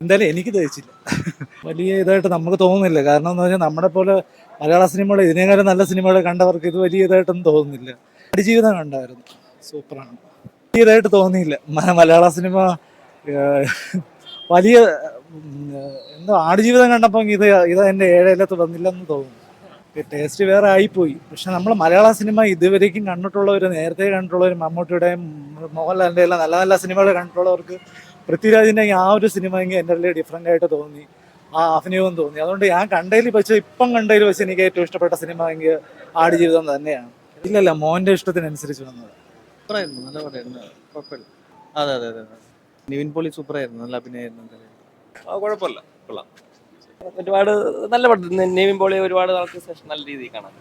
എന്തായാലും എനിക്ക് ദഹിച്ചില്ല. വലിയ ഇതായിട്ട് നമുക്ക് തോന്നുന്നില്ല. കാരണം എന്ന് പറഞ്ഞാൽ നമ്മുടെ പോലെ മലയാള സിനിമകൾ ഇതിനേക്കാളും നല്ല സിനിമകൾ കണ്ടവർക്ക് ഇത് വലിയ ഇതായിട്ടൊന്നും തോന്നുന്നില്ല. ആടുജീവിതം കണ്ടായിരുന്നു, സൂപ്പറാണ്. വലിയ ഇതായിട്ട് തോന്നിയില്ല. മലയാള സിനിമ വലിയ എന്തോ ആടുജീവിതം കണ്ടപ്പോൾ ഇത് എൻ്റെ ഏഴേലത്ത് വന്നില്ലെന്ന് തോന്നുന്നു. ടേസ്റ്റ് വേറെ ആയിപ്പോയി. പക്ഷെ നമ്മൾ മലയാള സിനിമ ഇതുവരേക്കും കണ്ടിട്ടുള്ളവർ, നേരത്തെ കണ്ടിട്ടുള്ളവർ, മമ്മൂട്ടിയുടെയും മോഹൻലാലിൻ്റെ എല്ലാം നല്ല നല്ല സിനിമകൾ കണ്ടിട്ടുള്ളവർക്ക് പൃഥ്വിരാജിൻ്റെ ആ ഒരു സിനിമയെങ്കിൽ എൻ്റെ വലിയ ഡിഫറൻ്റ് ആയിട്ട് തോന്നി, ആ അഭിനയവും തോന്നി. അതുകൊണ്ട് ഞാൻ കണ്ടതിൽ വെച്ച്, ഇപ്പം കണ്ടതിൽ വെച്ച് എനിക്ക് ഏറ്റവും ഇഷ്ടപ്പെട്ട സിനിമ എങ്കിൽ ആടുജീവിതം തന്നെയാണ്. ഇല്ലല്ല, മോൻ്റെ ഇഷ്ടത്തിനനുസരിച്ച് വന്നത്. സൂപ്പറായിരുന്നു, നല്ല പടമായിരുന്നു, കുഴപ്പമില്ല. അതെ അതെ അതെ, നിവിൻ പോളി സൂപ്പറായിരുന്നു, നല്ല അഭിനയമായിരുന്നു. കുഴപ്പമില്ല, കൊള്ളാം. ഒരുപാട് നല്ല പടം. നിവിൻ പോളി ഒരുപാട് നാൾക്ക് ശേഷം നല്ല രീതിയിൽ കാണാം.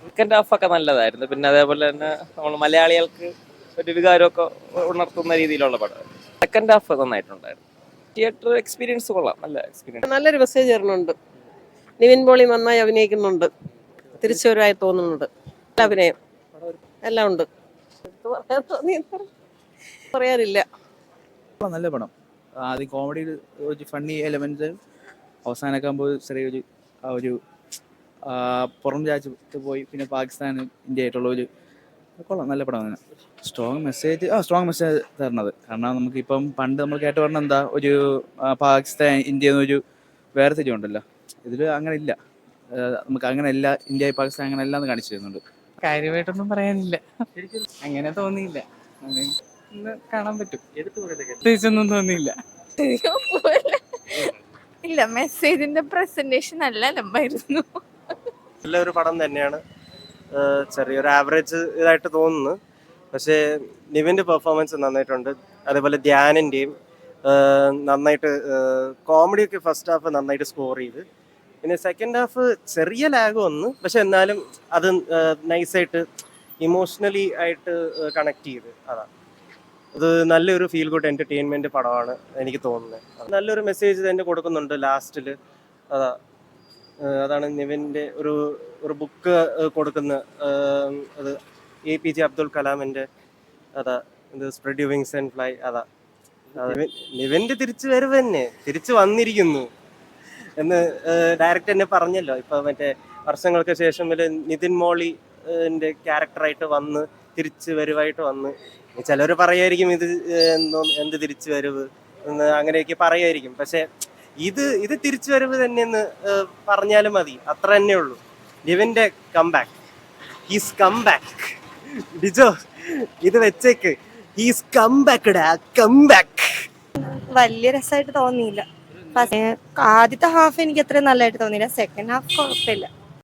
സെക്കൻഡ് ഹാഫ് ഒക്കെ നല്ലതായിരുന്നു. പിന്നെ അതേപോലെ തന്നെ നമ്മൾ മലയാളികൾക്ക് ഒരു വികാരമൊക്കെ ഉണർത്തുന്ന രീതിയിലുള്ള പടം. സെക്കൻഡ് ഹാഫ് നന്നായിട്ടുണ്ടായിരുന്നു. തിയേറ്റർ എക്സ്പീരിയൻസ് കൊള്ളാം, നല്ല എക്സ്പീരിയൻസ്. നല്ലൊരു മെസ്സേജ് തരുന്നുണ്ട്. നിവിൻ പോളി നന്നായി അഭിനയിക്കുന്നുണ്ട്, തിരിച്ചുവരവായി തോന്നുന്നുണ്ട്. നല്ല അഭിനയം എല്ലാം ഉണ്ട്. പറയാനില്ല. നല്ല പടം. ആദ്യം കോമഡി, ഒരു ഫണ്ണി എലമെന്റ്, അവസാനമൊക്കെ ആകുമ്പോൾ ചെറിയൊരു ആ ഒരു പുറം രാജ്യത്ത് പോയി പിന്നെ പാകിസ്ഥാനും ഇന്ത്യ ആയിട്ടുള്ള ഒരു കൊള്ളാം, നല്ല പടം തന്നെ. സ്ട്രോങ് മെസ്സേജ് തരണത്. കാരണം നമുക്കിപ്പം പണ്ട് നമ്മൾ കേട്ട് പറഞ്ഞ എന്താ, ഒരു പാകിസ്ഥാൻ ഇന്ത്യ എന്നൊരു വേർതിരിവ് ഉണ്ടല്ലോ. ഇതിൽ അങ്ങനെ ഇല്ല. നമുക്ക് അങ്ങനെ അല്ല, ഇന്ത്യ പാകിസ്ഥാൻ അങ്ങനെ എല്ലാം കാണിച്ചു തരുന്നുണ്ട്. കാര്യമായിട്ടൊന്നും പറയാനില്ല, അങ്ങനെ തോന്നിയില്ല. ഇന്ന് കാണാൻ പറ്റും, പ്രത്യേകിച്ചൊന്നും തോന്നിയില്ല. ഇല്ല, മെസ്സേജിന്റെ പ്രസന്റേഷൻ നല്ല ലംബായിരുന്നു. നല്ലൊരു പടം തന്നെയാണ്. ചെറിയൊരു ആവറേജ് ഇതായിട്ട് തോന്നുന്നു. പക്ഷേ നിവിൻ്റെ പെർഫോമൻസ് നന്നായിട്ടുണ്ട്. അതേപോലെ ധ്യാനിൻ്റെയും നന്നായിട്ട് കോമഡിയൊക്കെ ഫസ്റ്റ് ഹാഫ് നന്നായിട്ട് സ്കോർ ചെയ്ത്. പിന്നെ സെക്കൻഡ് ഹാഫ് ചെറിയ ലാഗ് വന്നു, പക്ഷെ എന്നാലും അത് നൈസായിട്ട് ഇമോഷണലി ആയിട്ട് കണക്ട് ചെയ്ത്. അതാണ് അത് നല്ലൊരു ഫീൽ ഗുഡ് എൻ്റർടൈൻമെൻറ്റ് പടമാണ് എനിക്ക് തോന്നുന്നത്. നല്ലൊരു മെസ്സേജ് തന്നെ കൊടുക്കുന്നുണ്ട് ലാസ്റ്റിൽ. അതാണ് നിവിൻ്റെ ഒരു ബുക്ക് കൊടുക്കുന്ന, അത് APJ അബ്ദുൽ കലാമിൻ്റെ. ഇത് spread you wings and fly. നിവിൻ്റെ തിരിച്ചു വരവ് തന്നെ, തിരിച്ചു വന്നിരിക്കുന്നു എന്ന് ഡയറക്റ്റ് തന്നെ പറഞ്ഞല്ലോ. ഇപ്പം മറ്റേ വർഷങ്ങൾക്ക് ശേഷം നിതിൻ മോളിൻ്റെ ക്യാരക്ടറായിട്ട് വന്ന് തിരിച്ചു വരവായിട്ട് വന്ന്. ചിലർ പറയായിരിക്കും ഇത് എന്ത് തിരിച്ചു വരവ് എന്ന്, അങ്ങനെയൊക്കെ പറയുമായിരിക്കും. പക്ഷെ ഇത് തിരിച്ചു വരവ് തന്നെയെന്ന് പറഞ്ഞാലും മതി, അത്ര തന്നെ ഉള്ളൂ. നിവിൻ്റെ കംബാക്ക്, ഹീസ് കംബാക്ക്. ഡിജോ ഇത് വെച്ചേക്ക്, ഹീസ് കംബാക്ക്. വലിയ രസമായിട്ട് തോന്നിയില്ല. ആദ്യത്തെ ഹാഫ് എനിക്ക് അത്രയും നല്ലതായിട്ട് തോന്നിയില്ല. സെക്കൻഡ് ഹാഫ് കുഴപ്പമില്ല.